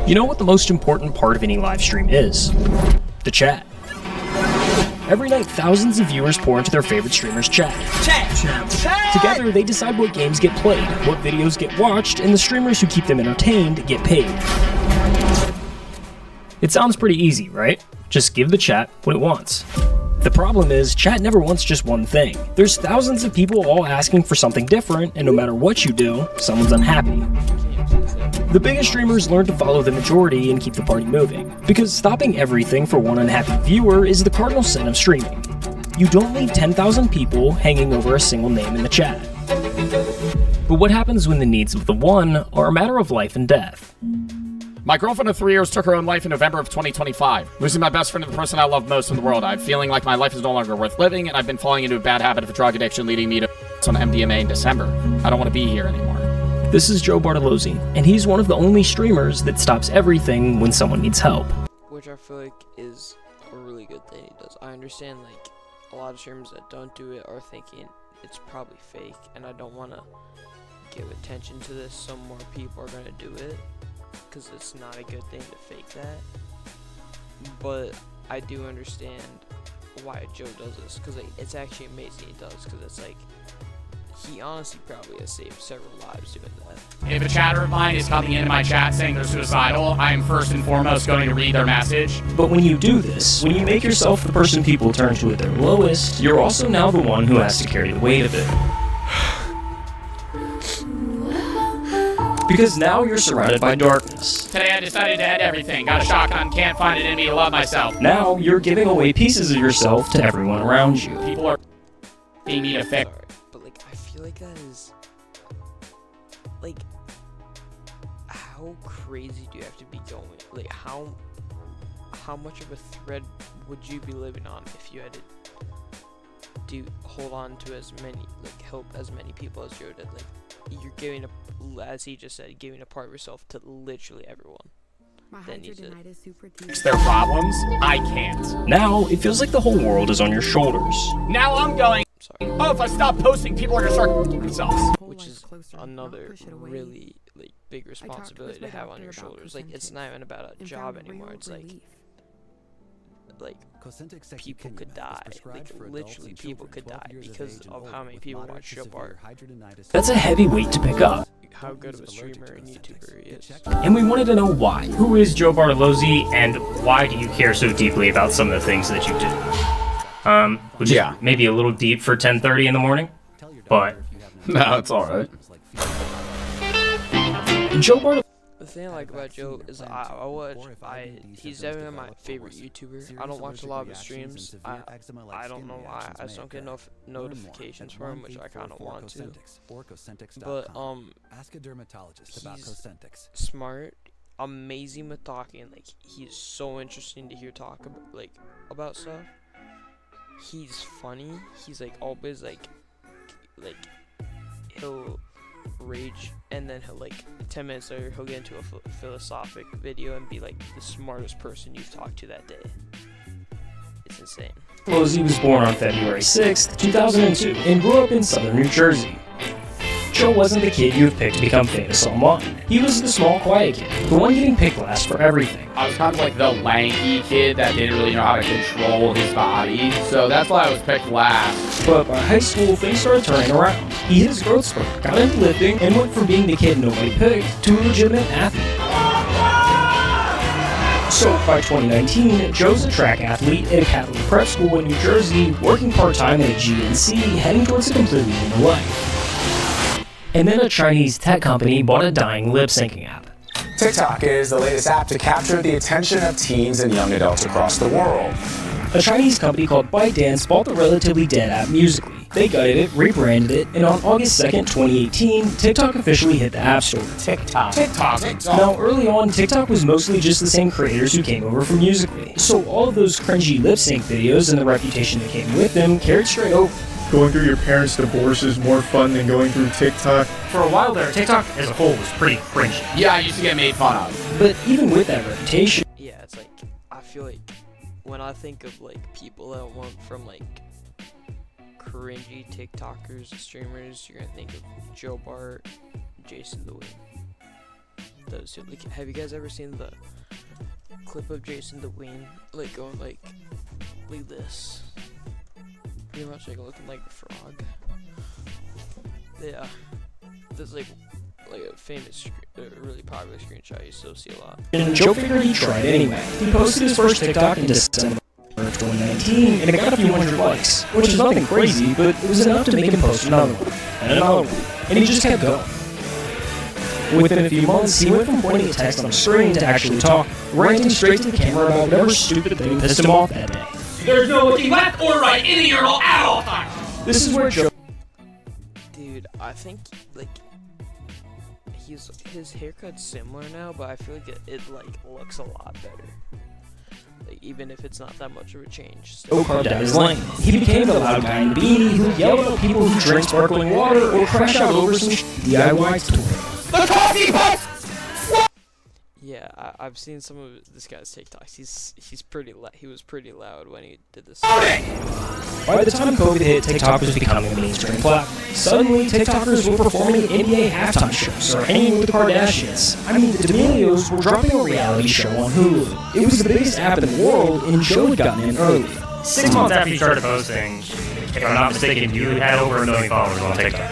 You know what the most important part of any live stream is? The chat. Every night, thousands of viewers pour into their favorite streamer's chat. Together, they decide what games get played, what videos get watched, and the streamers who keep them entertained get paid. It sounds pretty easy, right? Just give the chat what it wants. The problem is, chat never wants just one thing. There's thousands of people all asking for something different, and no matter what you do, someone's unhappy. The biggest streamers learn to follow the majority and keep the party moving, because stopping everything for one unhappy viewer is the cardinal sin of streaming. You don't leave 10,000 people hanging over a single name in the chat. But what happens when the needs of the one are a matter of life and death? My girlfriend of 3 years took her own life in November of 2025. Losing my best friend and the person I love most in the world. I'm feeling like my life is no longer worth living, and I've been falling into a bad habit of drug addiction, leading me to on MDMA in December. I don't want to be here anymore. This is Joe Barts, and he's one of the only streamers that stops everything when someone needs help. Which I feel like is a really good thing he does. I understand like a lot of streamers that don't do it are thinking it's probably fake, and I don't want to give attention to this so more people are going to do it, because it's not a good thing to fake that. But I do understand why Joe does this, because like, it's actually amazing he does, because it's like he honestly probably has saved several lives doing that. If a chatter of mine is coming into my chat saying they're suicidal, I am first and foremost going to read their message. But when you do this, when you make yourself the person people turn to at their lowest, you're also now the one who has to carry the weight of it. Because now you're surrounded by darkness. Today I decided to end everything. Got a shotgun, can't find it in me to love myself. Now you're giving away pieces of yourself to everyone around you. People are they need a fix. But like I feel like that is like, how crazy do you have to be going? Like how much of a thread would you be living on if you had to hold on to as many, like help as many people as Joe did? Like you're giving up, as he just said, giving a part of yourself to literally everyone. Fix their problems? I can't. Now it feels like the whole world is on your shoulders. Now I'm going. Sorry. Oh, if I stop posting, people are gonna start themselves. Which is another really like big responsibility to have on your shoulders. Like it's not even about a job anymore. It's like people could die. Like literally people could die because of how many people watch Joe Barts. That's a heavy weight to pick up. How good of a streamer and YouTuber he is. And we wanted to know why. Who is Joe Barts, and why do you care so deeply about some of the things that you do? Which is maybe a little deep for 10:30 in the morning, but no, it's alright. Joe Barts. The thing I like about Joe is he's definitely my favorite YouTuber. I don't watch a lot of his streams. I don't know why. I just don't get enough notifications from him, which I kind of want to. But he's smart, amazing with talking. Like he's so interesting to hear talk about stuff. He's funny. He's like always like he'll rage, and then he'll like 10 minutes later he'll get into a philosophic video and be like the smartest person you've talked to that day. It's insane. He was born on February 6th, 2002, and grew up in southern New Jersey. Joe wasn't the kid you have picked to become famous online. He was the small, quiet kid, the one getting picked last for everything. I was kind of like the lanky kid that didn't really know how to control his body, so that's why I was picked last. But by high school, things started turning around. He hit his growth spurt, got into lifting, and went from being the kid nobody picked to a legitimate athlete. So by 2019, Joe's a track athlete at a Catholic prep school in New Jersey, working part-time at a GNC, heading towards a completely new life. And then a Chinese tech company bought a dying lip-syncing app. TikTok is the latest app to capture the attention of teens and young adults across the world. A Chinese company called ByteDance bought the relatively dead app Musical.ly. They gutted it, rebranded it, and on August 2nd, 2018, TikTok officially hit the App Store. TikTok. Now, early on, TikTok was mostly just the same creators who came over from Musical.ly. So all of those cringy lip-sync videos and the reputation that came with them carried straight over. Going through your parents' divorce is more fun than going through TikTok. For a while there, TikTok as a whole was pretty cringy. Yeah, I used to get made fun of. But even with that reputation... Yeah, it's like, I feel like when I think of like people that went from like cringy TikTokers, streamers, you're gonna think of Joe Bart, Jason the Wing. those two. Like, have you guys ever seen the clip of Jason the Ween, like, going like this? Pretty much like looking like a frog. Yeah. There's like a famous, really popular screenshot you still see a lot. And Joe figured he'd try it anyway. He posted his first TikTok in December of 2019, and it got a few hundred likes, which is nothing crazy, but it was enough to make him post another one, and another one, and he just kept going. Within a few months, he went from pointing a text on a screen to actually talking, ranting straight to the camera about whatever stupid thing pissed him off that day. There's no looking left or right in the urinal at all times. This is where Joe... Dude, I think, like, his haircut's similar now, but I feel like it like looks a lot better. Like, even if it's not that much of a change. Joe carved out his lane. He became the loud guy in the beanie who yelled at people who drink sparkling water or crash out over some DIY tutorial. The coffee pot! Yeah, I've seen some of this guy's TikToks. He's pretty he was pretty loud when he did this. By the time COVID hit, TikTok was becoming a mainstream platform. Suddenly, TikTokers were performing NBA halftime shows or hanging with the Kardashians. I mean, the D'Amelios were dropping a reality show on Hulu. It was the biggest app in the world, and Joe had gotten in early. 6 months after you started posting, if I'm not mistaken, you had over 1 million followers on TikTok.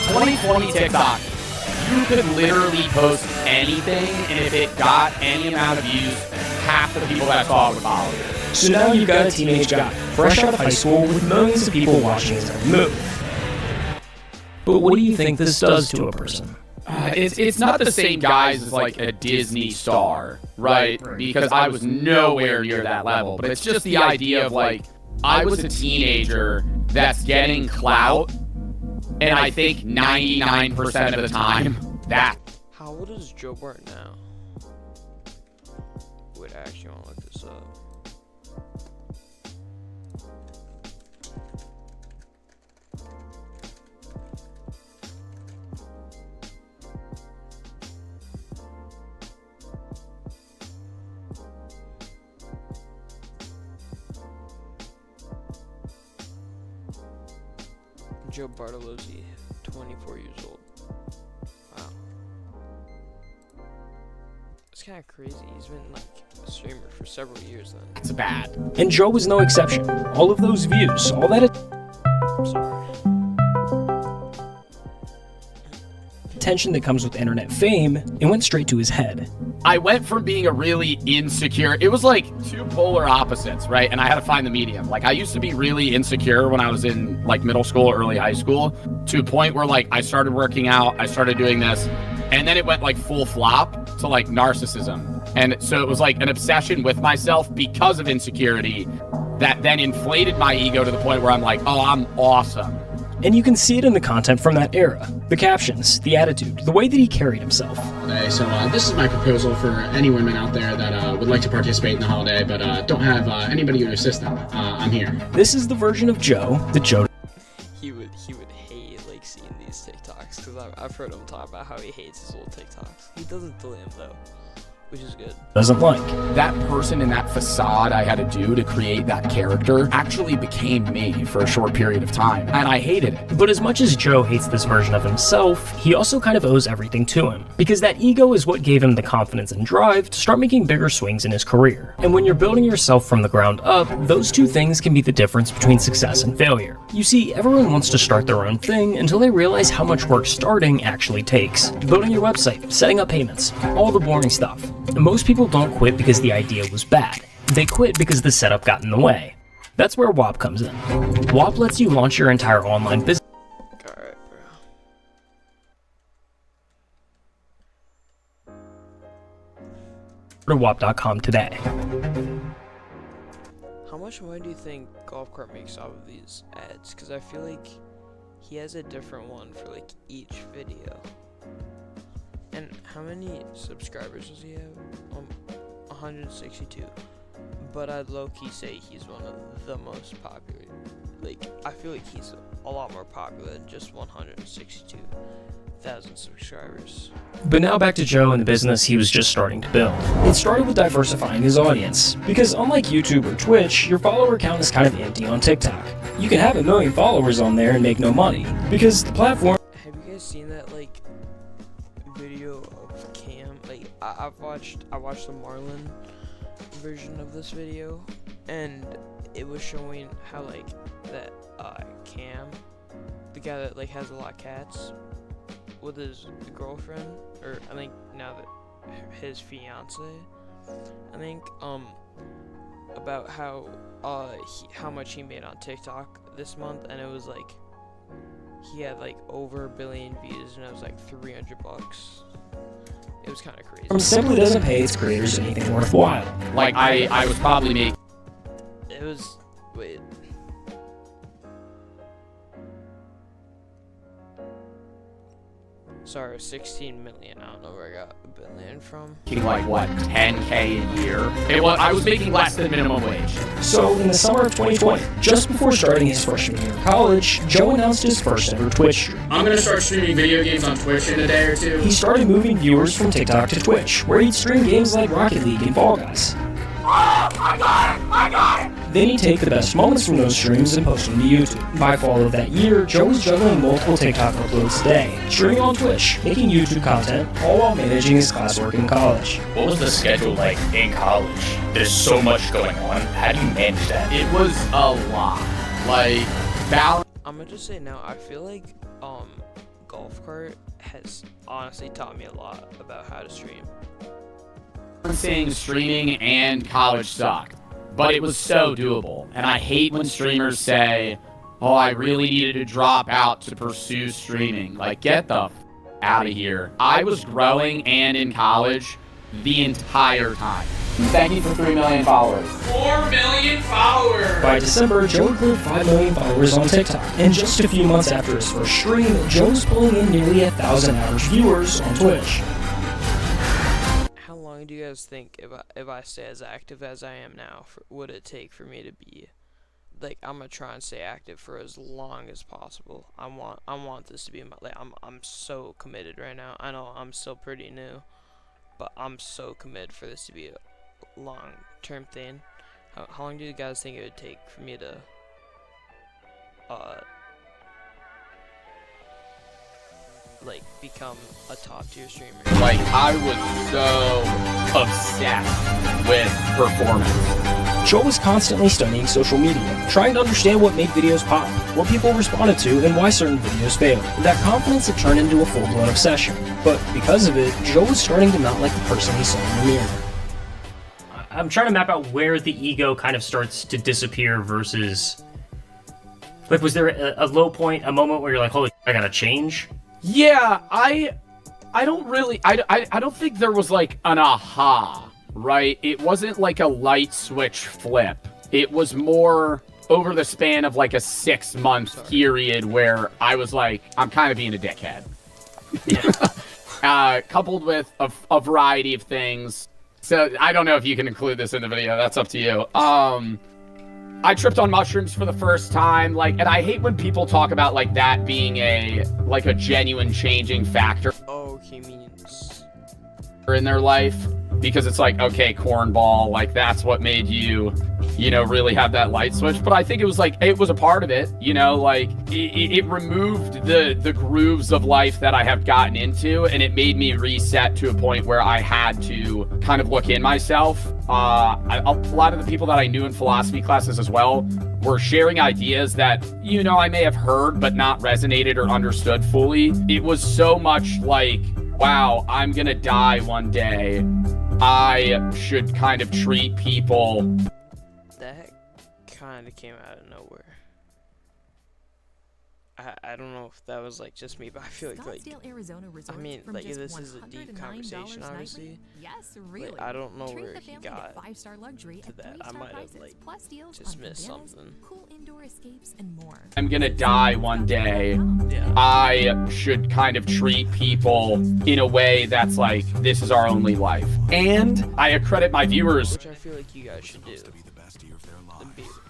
2020 TikTok. You could literally post anything, and if it got any amount of views, half the people that saw it would follow you. So now you've got a teenage guy, fresh out of high school, with millions of people watching his every move. But what do you think this does to a person? It's not the same guys as like a Disney star, right? Because I was nowhere near that level. But it's just the idea of like, I was a teenager that's getting clout, and I think 99% of the time, that. How old is Joe Barts now? Wait, I actually want to look this up. Joe Bartolozzi, 24 years old. Wow. It's kind of crazy. He's been like a streamer for several years then. It's bad. And Joe was no exception. All of those views, all that I'm sorry. attention that comes with internet fame, it went straight to his head. I went from being a really insecure, it was like two polar opposites, right? And I had to find the medium. Like, I used to be really insecure when I was in like middle school, early high school, to a point where like I started working out, I started doing this, and then it went like full flop to like narcissism. And so it was like an obsession with myself because of insecurity that then inflated my ego to the point where I'm like, oh, I'm awesome. And you can see it in the content from that era. The captions, the attitude, the way that he carried himself. So this is my proposal for any women out there that would like to participate in the holiday but don't have anybody to assist them. I'm here. This is the version of Joe that Joe... He would hate like seeing these TikToks, because I've heard him talk about how he hates his old TikToks. He doesn't delete them though, which is good. doesn't like. That person in that facade I had to do to create that character actually became me for a short period of time, and I hated it. But as much as Joe hates this version of himself, he also kind of owes everything to him. Because that ego is what gave him the confidence and drive to start making bigger swings in his career. And when you're building yourself from the ground up, those two things can be the difference between success and failure. You see, everyone wants to start their own thing until they realize how much work starting actually takes. Building your website, setting up payments, all the boring stuff. And most people don't quit because the idea was bad. They quit because the setup got in the way. That's where WAP comes in. WAP lets you launch your entire online business. Alright, bro. To WAP.com today. How much money do you think Golf Cart makes off of these ads? Because I feel like he has a different one for like each video. And how many subscribers does he have? 162. But I'd low-key say he's one of the most popular. Like, I feel like he's a lot more popular than just 162,000 subscribers. But now back to Joe and the business he was just starting to build. It started with diversifying his audience. Because unlike YouTube or Twitch, your follower count is kind of empty on TikTok. You can have 1 million followers on there and make no money. Because the platform... Have you guys seen that, like, video of Cam. Like I watched the Marlin version of this video, and it was showing how like that Cam, the guy that like has a lot of cats, with his girlfriend, or I think now that his fiance, I think about how much he made on TikTok this month, and it was like he had like over 1 billion views, and it was like $300. It was kind of crazy. Simply doesn't pay its creators anything worthwhile. Like I was probably making. It was wait. Sorry, it was 16 million. I don't know where I got 1 billion from. Like what, 10K a year? I was making less than minimum wage. So, in the summer of 2020, just before starting his freshman year of college, Joe announced his first ever Twitch stream. I'm gonna start streaming video games on Twitch in a day or two. He started moving viewers from TikTok to Twitch, where he'd stream games like Rocket League and Fall Guys. I got it! Then he'd take the best moments from those streams and post them to YouTube. By fall of that year, Joe was juggling multiple TikTok uploads a day, streaming on Twitch, making YouTube content, all while managing his classwork in college. What was the schedule like in college? There's so much going on. How do you manage that? It was a lot. Like, balance. I'm gonna just say now, I feel like Golf Cart has honestly taught me a lot about how to stream. Saying streaming and college sucked, but it was so doable. And I hate when streamers say, oh, I really needed to drop out to pursue streaming. Like, get the out of here. I was growing and in college the entire time. Thank you for 3 million followers. 4 million followers! By December, Joe cleared 5 million followers on TikTok. And just a few months after his first stream, Joe was pulling in nearly 1,000 average viewers on Twitch. How long do you guys think if I stay as active as I am now, would it take for me to be like, I'm gonna try and stay active for as long as possible. I want this to be my, like, I'm so committed right now. I know I'm still pretty new, but I'm so committed for this to be a long-term thing. How long do you guys think it would take for me to like become a top tier streamer? Like, I was so obsessed with performance. Joe was constantly studying social media, trying to understand what made videos pop, what people responded to, and why certain videos failed. That confidence had turned into a full-blown obsession, but because of it, Joe was starting to not like the person he saw in the mirror. I'm trying to map out where the ego kind of starts to disappear versus... Like, was there a low point, a moment where you're like, holy, I gotta change? Yeah, I don't really, I don't think there was like an aha, right? It wasn't like a light switch flip. It was more over the span of like a 6-month period where I was like, I'm kind of being a dickhead. Coupled with a variety of things. So I don't know if you can include this in the video. That's up to you. I tripped on mushrooms for the first time, like, and I hate when people talk about like that being a genuine changing factor. Oh, he means in their life, because it's like, okay, cornball, like that's what made you, you know, really have that light switch. But I think it was like, it was a part of it, you know, like it removed the grooves of life that I have gotten into, and it made me reset to a point where I had to kind of look in myself. A lot of the people that I knew in philosophy classes as well were sharing ideas that, you know, I may have heard but not resonated or understood fully. It was so much like, wow, I'm gonna die one day. I should kind of treat people. that kind of came out of nowhere. I don't know if that was like just me, but I feel like Arizona I mean, like, this is a deep conversation, obviously. Yes, really. Like, I don't know Treat where the he family got to 5-star luxury to at that. I 3-star might have prices, like plus deals just on missed cabanas, something. cool indoor escapes, and more. I'm gonna die one day. Yeah. I should kind of treat people in a way that's like, this is our only life. And I accredit my viewers. Which I feel like you guys should do. It'd be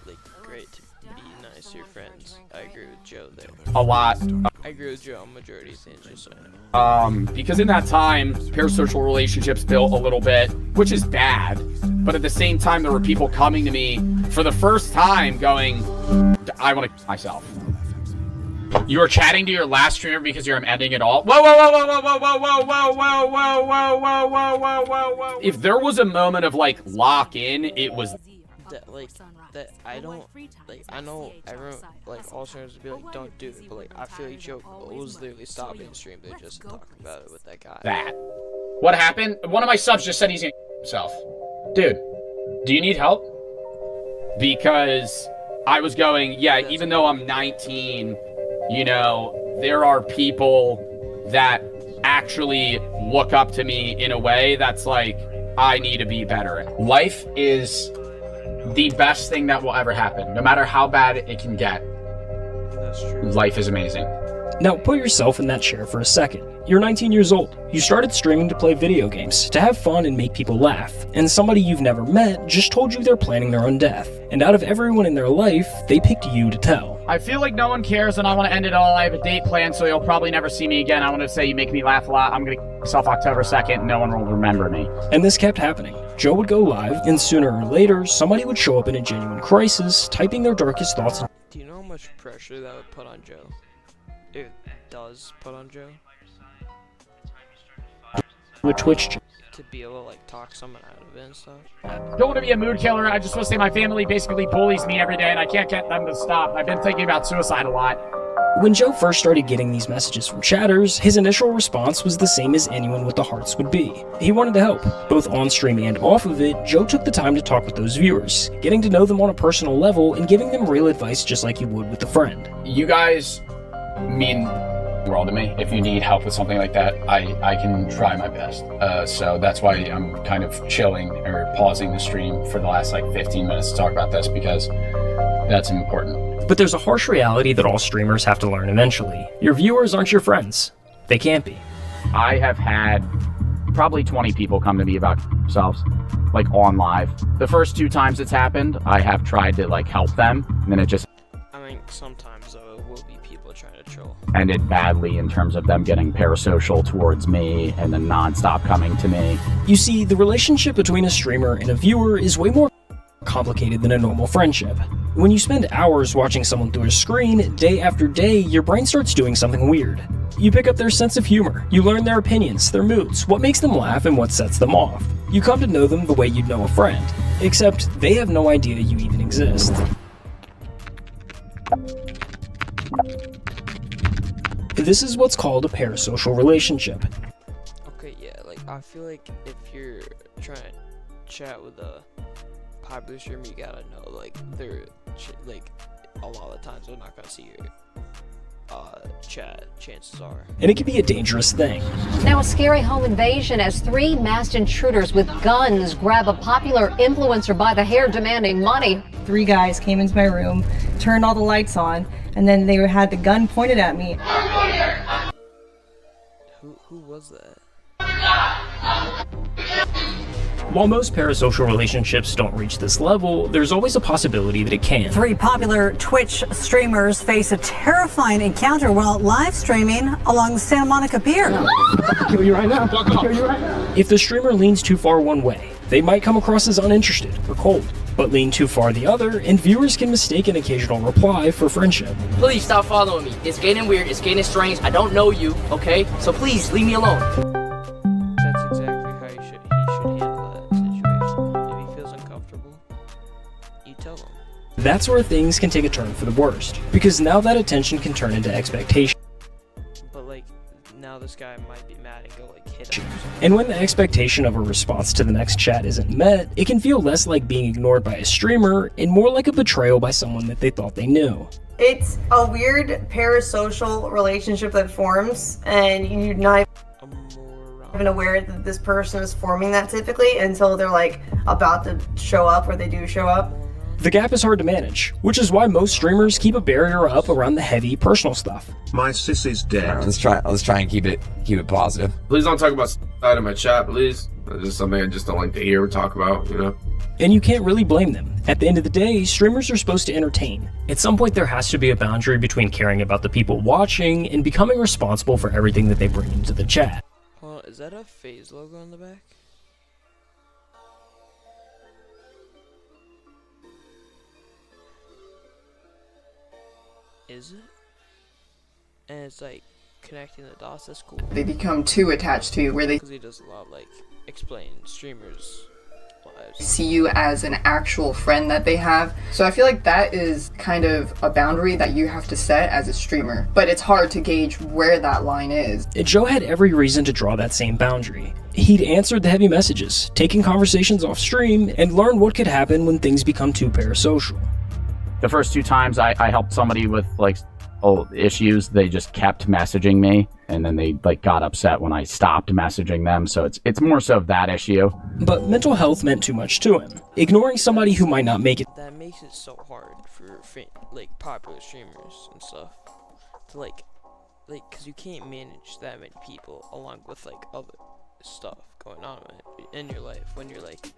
like great to be nice to your friends. I agree with Joe there. A lot. I agree with Joe on majority of things, just so you know. Because in that time, parasocial relationships built a little bit, which is bad. But at the same time, there were people coming to me for the first time going, I want to kill myself. You were chatting to your last streamer because you're ending it all. Whoa, whoa, whoa, whoa, whoa, whoa, whoa, whoa, whoa, whoa, whoa, whoa, whoa, whoa, whoa, whoa. If there was a moment of like lock in, it was that like that I don't like. I know everyone like all streamers would be like, don't do it, but like I feel like Joe was literally stopping the stream. They're just talking about it with that guy. that. What happened? One of my subs just said he's gonna himself. Dude, do you need help? Because I was going, yeah, even though I'm 19, you know, there are people that actually look up to me in a way that's like, I need to be better. Life is the best thing that will ever happen. No matter how bad it can get, That's true. life is amazing. Now put yourself in that chair for a second. You're 19 years old. You started streaming to play video games, to have fun and make people laugh, and somebody you've never met just told you they're planning their own death. And out of everyone in their life, they picked you to tell. I feel like no one cares and I want to end it all. I have a date planned, so you'll probably never see me again. I want to say you make me laugh a lot. I'm going to kill myself October 2nd. No one will remember me. And this kept happening. Joe would go live, and sooner or later, somebody would show up in a genuine crisis, typing their darkest thoughts. Do you know how much pressure that would put on Joe? It does put on Joe With Twitch to be able to like talk someone out of it and stuff. Don't want to be a mood killer. I just want to say my family basically bullies me every day and I can't get them to stop. I've been thinking about suicide a lot. When Joe first started getting these messages from chatters, his initial response was the same as anyone with the hearts would be. He wanted to help. Both on stream and off of it, Joe took the time to talk with those viewers, getting to know them on a personal level and giving them real advice just like you would with a friend. You guys mean the world to me. If you need help with something like that, I can try my best. So that's why I'm kind of chilling or pausing the stream for the last like 15 minutes to talk about this, because that's important. But there's a harsh reality that all streamers have to learn eventually. Your viewers aren't your friends. They can't be. I have had probably 20 people come to me about themselves, like on live. The first 2 times it's happened, I have tried to like help them, and then it just I mean, sometimes though, it will be people trying to troll. ended badly in terms of them getting parasocial towards me and then non-stop coming to me. You see, the relationship between a streamer and a viewer is way more complicated than a normal friendship. When you spend hours watching someone through a screen, day after day, your brain starts doing something weird. You pick up their sense of humor, you learn their opinions, their moods, what makes them laugh and what sets them off. You come to know them the way you'd know a friend, except they have no idea you even exist. This is what's called a parasocial relationship. Okay, yeah, like I feel like if you're trying to chat with a popular streamer, you gotta know like they're like a lot of the times they're not gonna see your chat. Chances are, And it can be a dangerous thing. Now a scary home invasion as 3 masked intruders with guns grab a popular influencer by the hair demanding money. 3 guys came into my room, turned all the lights on, and then they had the gun pointed at me. who was that? While most parasocial relationships don't reach this level, there's always a possibility that it can. 3 popular Twitch streamers face a terrifying encounter while live streaming along the Santa Monica Pier. Kill you right now. Kill you right now. If the streamer leans too far one way, they might come across as uninterested or cold. But lean too far the other, and viewers can mistake an occasional reply for friendship. Please stop following me. It's getting weird. It's getting strange. I don't know you, okay? So please leave me alone. That's exactly how he should handle that situation. If he feels uncomfortable, you tell him. That's where things can take a turn for the worst, because now that attention can turn into expectation. But like now this guy might be mad and go like hit him or something. And when the expectation of a response to the next chat isn't met, it can feel less like being ignored by a streamer and more like a betrayal by someone that they thought they knew. It's a weird parasocial relationship that forms, and you're not even aware that this person is forming that typically until they're like about to show up, or they do show up. The gap is hard to manage, which is why most streamers keep a barrier up around the heavy personal stuff. My sis is dead. Let's try and keep it positive. Please don't talk about suicide in my chat, please. That's just something I just don't like to hear or talk about, you know? And you can't really blame them. At the end of the day, streamers are supposed to entertain. At some point, there has to be a boundary between caring about the people watching and becoming responsible for everything that they bring into the chat. Hold on, is that a FaZe logo on the back? Is it? and it's like connecting the dots. That's cool. They become too attached to you, where they Because he does a lot of, like, explain streamers' lives. see you as an actual friend that they have. So I feel like that is kind of a boundary that you have to set as a streamer, but it's hard to gauge where that line is. Joe had every reason to draw that same boundary. He'd answered the heavy messages, taken conversations off stream, and learned what could happen when things become too parasocial. The first 2 times I helped somebody with like issues, they just kept messaging me, and then they like got upset when I stopped messaging them. So it's more so of that issue. But mental health meant too much to him. Ignoring somebody who might not make it. That makes it so hard for like popular streamers and stuff to like because you can't manage that many people along with like other stuff going on in your life when you're like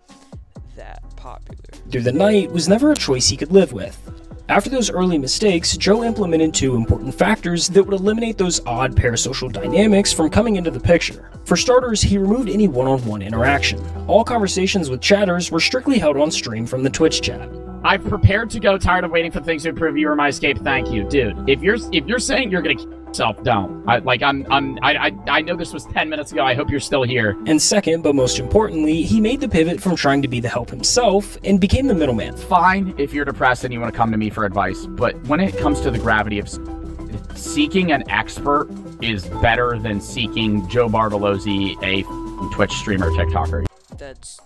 that popular. Through the night was never a choice he could live with. After those early mistakes, Joe implemented 2 important factors that would eliminate those odd parasocial dynamics from coming into the picture. For starters, he removed any one-on-one interaction. All conversations with chatters were strictly held on stream from the Twitch chat. I've prepared to go, tired of waiting for things to improve. You are my escape. Thank you, dude. If you're saying you're gonna kill yourself, don't. I know this was 10 minutes ago. I hope you're still here. And second, but most importantly, he made the pivot from trying to be the help himself and became the middleman. Fine if you're depressed and you want to come to me for advice, but when it comes to the gravity of seeking an expert is better than seeking Joe Bartolozzi, a Twitch streamer, TikToker. That's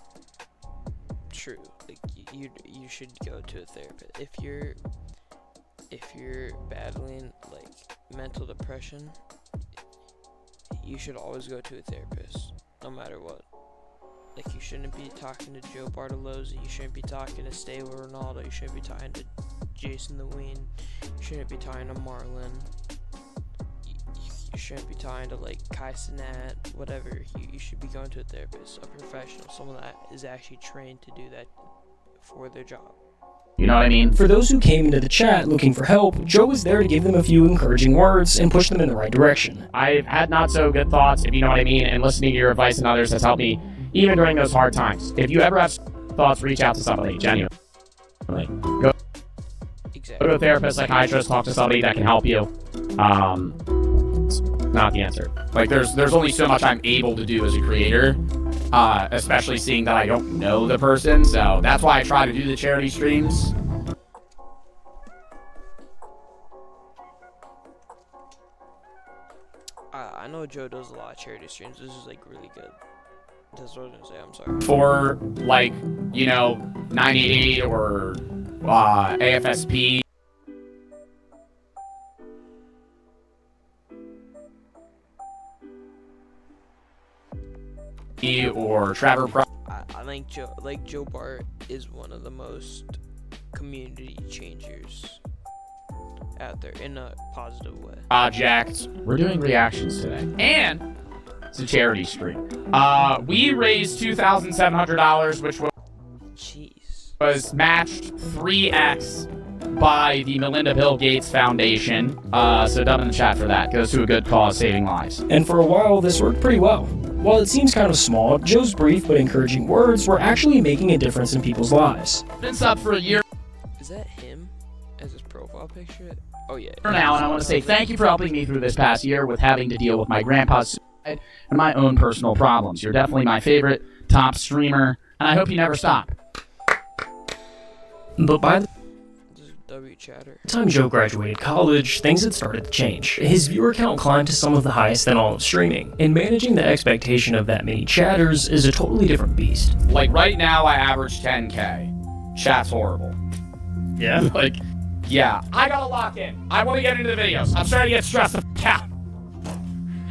true. Like you should go to a therapist if you're battling like mental depression. You should always go to a therapist, no matter what. Like, you shouldn't be talking to Joe Bartolozzi, you shouldn't be talking to Stable Ronaldo, you shouldn't be talking to Jason the Ween, you shouldn't be talking to Marlon, you shouldn't be talking to, like, Kai Cenat, whatever. You should be going to a therapist, a professional, someone that is actually trained to do that for their job. You know what I mean? For those who came into the chat looking for help, Joe was there to give them a few encouraging words and push them in the right direction. I've had not so good thoughts, if you know what I mean, and listening to your advice and others has helped me even during those hard times. If you ever have thoughts, reach out to somebody, genuinely. Go to a therapist, psychiatrist, talk to somebody that can help you. It's not the answer. Like, there's only so much I'm able to do as a creator, especially seeing that I don't know the person, so that's why I try to do the charity streams. I know Joe does a lot of charity streams. This is, like, really good. That's what I was gonna say, I'm sorry. For, like, you know, 988 or AFSP. Or Trevor Pro. I think Joe Bart is one of the most community changers out there in a positive way. Project. We're doing reactions today. And it's a charity stream. We raised $2,700, which was matched 3x by the Melinda Bill Gates Foundation. So dub in the chat for that. Goes to a good cause, saving lives. And for a while, this worked pretty well. While it seems kind of small, Joe's brief but encouraging words were actually making a difference in people's lives. Been sub for a year. Is that him as his profile picture? Oh yeah. For now, and I want to say thank you for helping me through this past year with having to deal with my grandpa's suicide and my own personal problems. You're definitely my favorite top streamer, and I hope you never stop. But by the Chatter. time Joe graduated college, things had started to change. His viewer count climbed to some of the highest in all of streaming, and managing the expectation of that many chatters is a totally different beast. Like, right now, I average 10K. Chat's horrible. Yeah? Like, yeah. I gotta lock in. I want to get into the videos. I'm starting to get stressed the f*** out.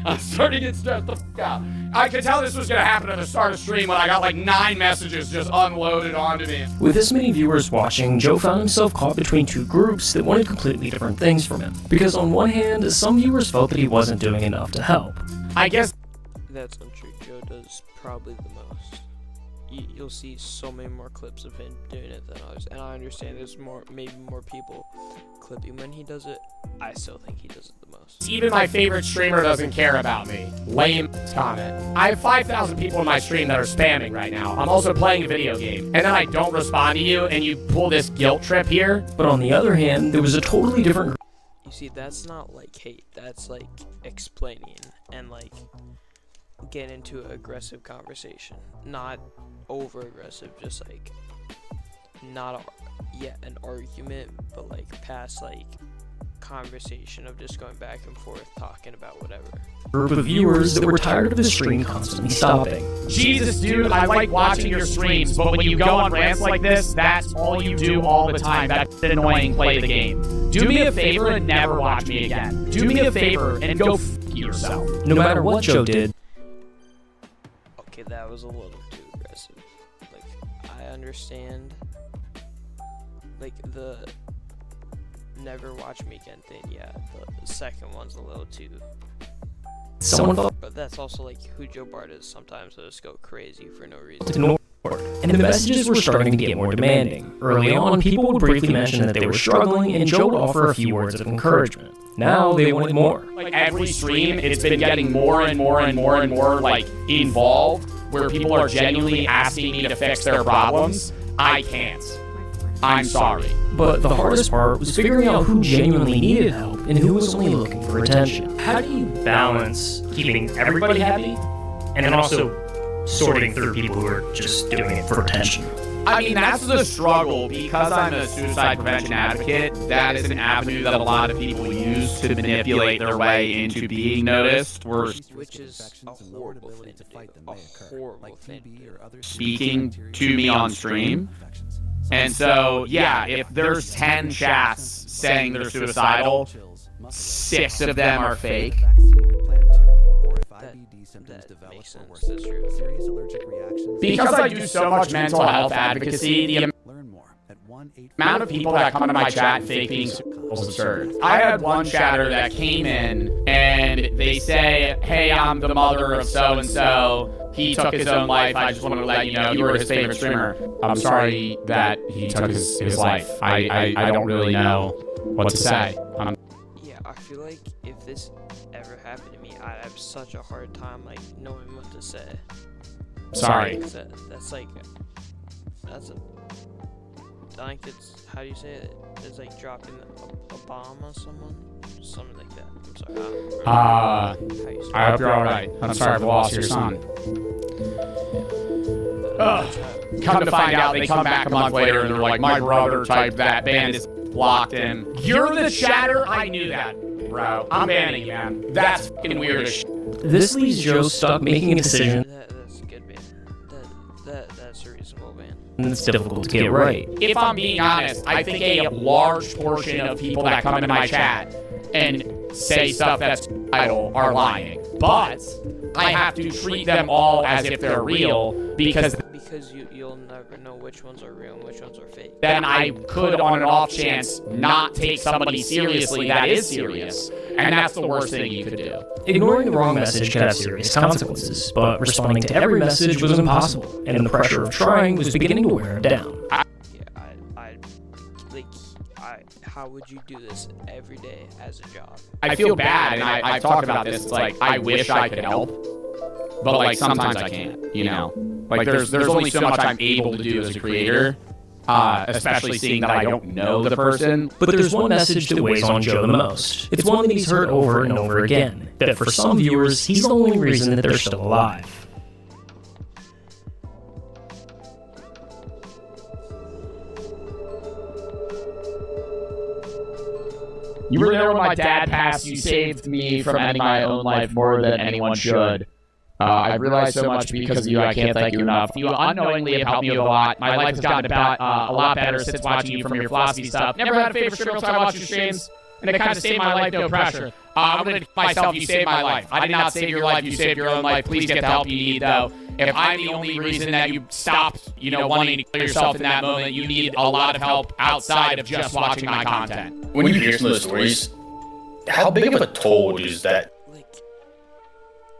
I'm starting to get stressed the f*** out. I could tell this was gonna happen at the start of stream when I got like 9 messages just unloaded onto me. With this many viewers watching, Joe found himself caught between 2 groups that wanted completely different things from him. Because on one hand, some viewers felt that he wasn't doing enough to help. I guess that's untrue. Joe does probably the most. You'll see so many more clips of him doing it than others, and I understand there's maybe more people clipping when he does it. I still think he does it the most. Even my favorite streamer doesn't care about me. Lame comment. I have 5,000 people in my stream that are spamming right now. I'm also playing a video game, and then I don't respond to you, and you pull this guilt trip here. But on the other hand, there was a totally different see, that's not like hate. That's like explaining and like get into an aggressive conversation. Not over aggressive, just like not yet an argument, but like past like conversation of just going back and forth talking about whatever. Group of viewers that were tired of the stream constantly stopping. Jesus, dude, I like watching your streams, but when you go on rants like this, that's all you do all the time. That's annoying. Play the game. Do me a favor and never watch me again. Do me a favor and go f*** yourself. No matter what Joe did. Okay, that was a little too aggressive. Like, I understand. Like, the never watch me again thing, yeah. The second one's a little too... But that's also like who Joe Barts is. Sometimes they'll just go crazy for no reason. And the messages were starting to get more demanding. Early on, people would briefly mention that they were struggling, and Joe would offer a few words of encouragement. Now they wanted more. Like every stream, it's been getting more and more and more and more like involved, where people are genuinely asking me to fix their problems. I can't. I'm sorry. But the hardest part was figuring out who genuinely needed help and who was only looking for attention. How do you balance keeping everybody happy and then also sorting through people who are just doing it for attention? I mean, that's the struggle. Because I'm a suicide prevention advocate, that is an avenue that a lot of people use to manipulate their way into being noticed. Which is a horrible thing to do. A horrible thing to do. Speaking to me on stream. And so, yeah, if there's 10 chats saying they're suicidal, 6 of them are fake. That makes sense. That's true. Because I do so much mental health advocacy, the amount of people that come into my chat and fake being suicidal is absurd. I had one chatter that came in and they say, hey, I'm the mother of so-and-so. He took his own life. I just wanted to let you know you were his favorite streamer. I'm sorry that he took his life. I don't really know what to say. Yeah, I feel like if this ever happened to me, I'd have such a hard time like knowing what to say. Sorry. That's I think it's, how do you say it? It's like dropping a bomb on someone, something like that. I'm sorry. I hope you're all right. I'm sorry for the loss of your son. Come to find out, they come back a month later and they're like, my brother typed that, band is blocked him. You're the chatter? I knew that, bro. I'm banning you, man. That's fucking weird as shit. This leaves Joe stuck making a decision. That's a good ban. That's a reasonable ban. And it's difficult to get right. If I'm being honest, I think a large portion of people that come into my chat and say stuff that's suicidal are lying. But I have to treat them all as if they're real because you'll never know which ones are real and which ones are fake. Then I could, on an off chance, not take somebody seriously that is serious. And that's the worst thing you could do. Ignoring the wrong message could have serious consequences, but responding to every message was impossible, and the pressure of trying was beginning to wear him down. How would you do this every day as a job? I feel bad, and I've talked about this. It's like, I wish I could help, but like sometimes I can't, you know? Like there's only so much I'm able to do as a creator, especially seeing that I don't know the person. But there's one message that weighs on Joe the most. It's one that he's heard over and over again, that for some viewers, he's the only reason that they're still alive. You were there when my dad passed. You saved me from ending my own life more than anyone should. I've realized so much because of you. I can't thank you enough. You unknowingly have helped me a lot. My life has gotten about a lot better since watching you from your philosophy stuff. Never had a favorite streamer until I watched your streams, and it kind of saved my life, no pressure. I'm going to myself, you saved my life. I did not save your life. You saved your own life. Please get the help you need, though. If I'm the only reason that you stopped, wanting to kill yourself in that moment, you need a lot of help outside of just watching my content. When you hear some of the stories, how big of a toll is that?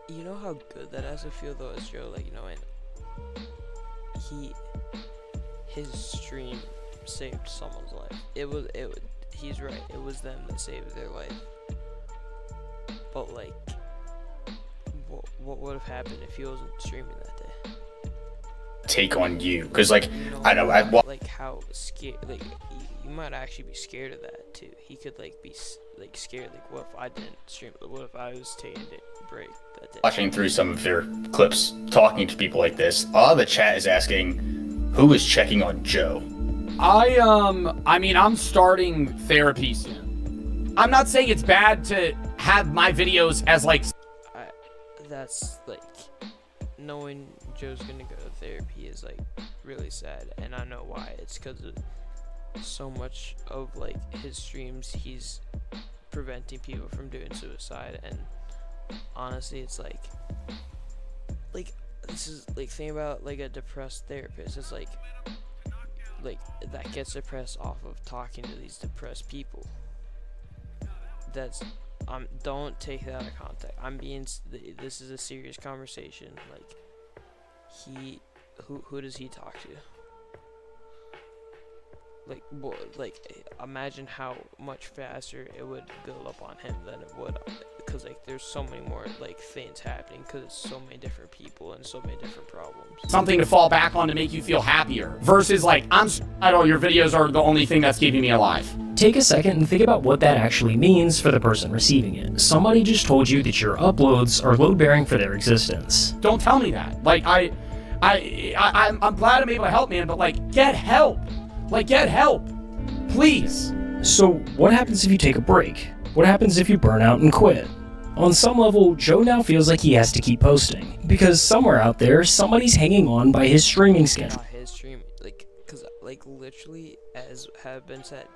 You know how good that has to feel though as Joe, and his stream saved someone's life. He's right, it was them that saved their life. But what would have happened if he wasn't streaming that day? take on you? Because like I don't know, like how scared, like you might actually be scared of that too. He could like be like scared, like what if I didn't stream? What if I was taking a break that day? watching through some of your clips, talking to people like this, a lot of the chat is asking, who is checking on Joe? I mean, I'm starting therapy soon. I'm not saying it's bad to have my videos as like. That's like, knowing Joe's gonna go to therapy is like really sad, and I know why. It's because of so much of like his streams, he's preventing people from doing suicide, and honestly, it's like this is like, think about like a depressed therapist. It's like that gets depressed off of talking to these depressed people. That's don't take that out of context. This is a serious conversation. Like who does he talk to? Like imagine how much faster it would build up on him than it would, because like there's so many more like things happening, because it's so many different people and so many different problems. Something to fall back on to make you feel happier, versus like, I don't know, your videos are the only thing that's keeping me alive. Take a second and think about what that actually means for the person receiving it. Somebody just told you that your uploads are load-bearing for their existence. Don't tell me that. Like I'm glad I'm able to help, man, but like, get help. Like, get help, please. So what happens if you take a break? What happens if you burn out and quit? On some level, Joe now feels like he has to keep posting, because somewhere out there, somebody's hanging on by his streaming schedule. His streaming, because literally, as have been said,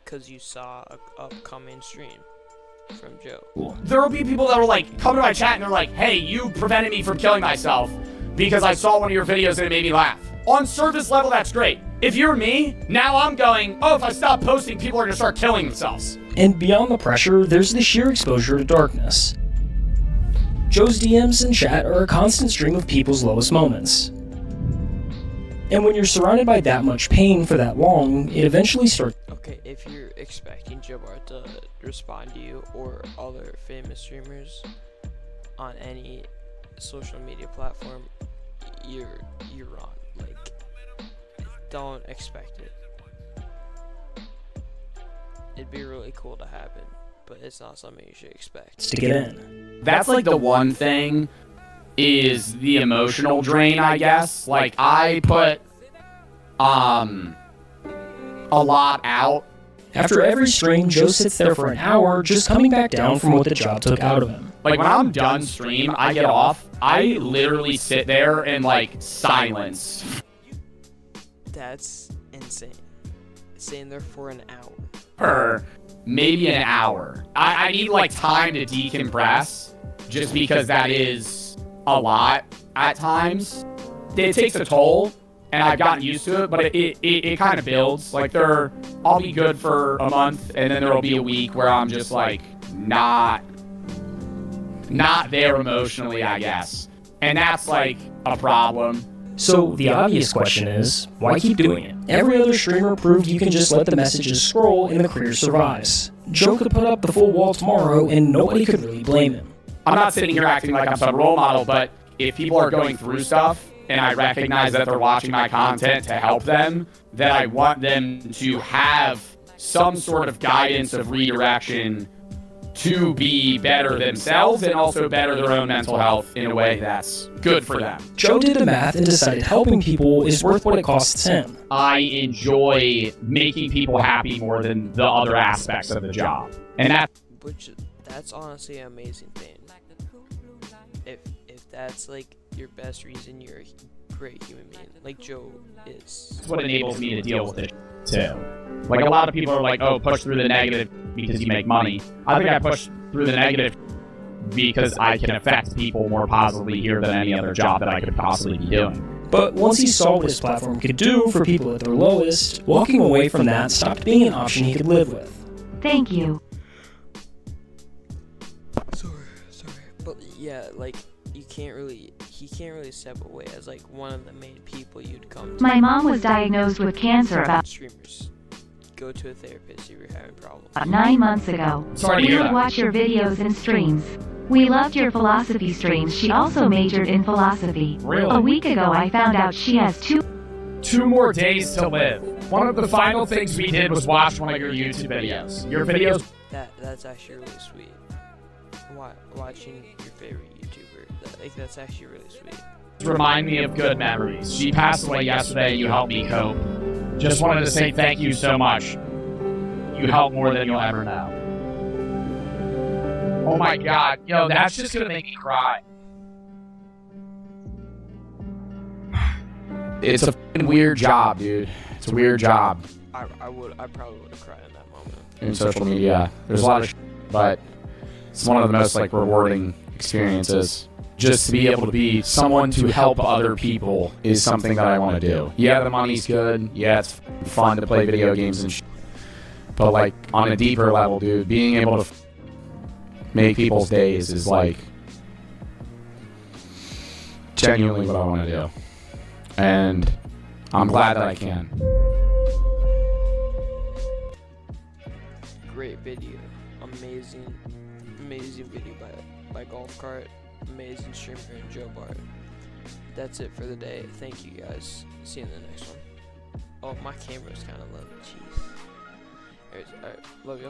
because you saw an upcoming stream from Joe. There will be people that will like come to my chat and they're like, hey, you prevented me from killing myself because I saw one of your videos and it made me laugh. On surface level, that's great. If you're me, now I'm going, oh, if I stop posting, people are gonna start killing themselves. And beyond the pressure, there's the sheer exposure to darkness. Joe's DMs and chat are a constant stream of people's lowest moments. And when you're surrounded by that much pain for that long, it eventually starts. Okay, if you're expecting Joe Barts to respond to you or other famous streamers on any social media platform, you're wrong. Like, don't expect it. It'd be really cool to happen, but it's not something you should expect. To get in. That's like the one thing, is the emotional drain, I guess. Like, I put a lot out. After every stream, Joe sits there for an hour, just coming back down from what the job took out of him. Like, when I'm done stream, I get off, I literally sit there in like silence. That's insane. Sitting there for an hour. For maybe an hour. I need like time to decompress, just because that is a lot at times. It takes a toll, and I've gotten used to it, but it kind of builds. Like, I'll be good for a month, and then there'll be a week where I'm just like not there emotionally, I guess. And that's like a problem. So the obvious question is, why keep doing it? Every other streamer proved you can just let the messages scroll and the career survives. Joe could put up the full wall tomorrow and nobody could really blame him. I'm not sitting here acting like I'm some role model, but if people are going through stuff and I recognize that they're watching my content to help them, then I want them to have some sort of guidance of redirection to be better themselves and also better their own mental health in a way that's good for them. Joe did the math and decided helping people is worth what it costs him. I enjoy making people happy more than the other aspects of the job. And that's honestly an amazing thing. If that's like your best reason, you're a great human being, like Joe is. That's what enables me to deal with it too. Like, a lot of people are like, oh, push through the negative because you make money. I think I push through the negative because I can affect people more positively here than any other job that I could possibly be doing. But once he saw what his platform could do for people at their lowest, walking away from that stopped being an option he could live with. Thank you. Sorry. But yeah, like, he can't really step away as like one of the main people you'd come to. My mom was diagnosed with cancer about streamers, go to a therapist if you're having problems. 9 months ago. Sorry to We hear would that. watch your videos and streams. We loved your philosophy streams. She also majored in philosophy. Really? A week ago I found out she has 2 more days to live. One of the final things we did was watch one of your YouTube videos. Your videos. That's actually really sweet. Watching your favorite YouTuber, that's actually really sweet. Remind me of good memories. She passed away yesterday. You helped me cope. Just wanted to say thank you so much. You helped more than you'll ever know. Oh my god, yo, that's just gonna make me cry. It's a f***ing weird job, dude. It's a weird job. I probably would have cried in that moment. In social media, there's a lot of but it's one of the most like rewarding experiences. Just to be able to be someone to help other people is something that I want to do. Yeah, the money's good. Yeah, it's fun to play video games and but like on a deeper level, dude, being able to make people's days is like genuinely what I want to do. And I'm glad that I can. Great video. Amazing video by Golf Cart. Amazing streamer and Joe Barts. That's it for the day. Thank you guys. See you in the next one. Oh, my camera's kind of low. Jeez. Alright, love you.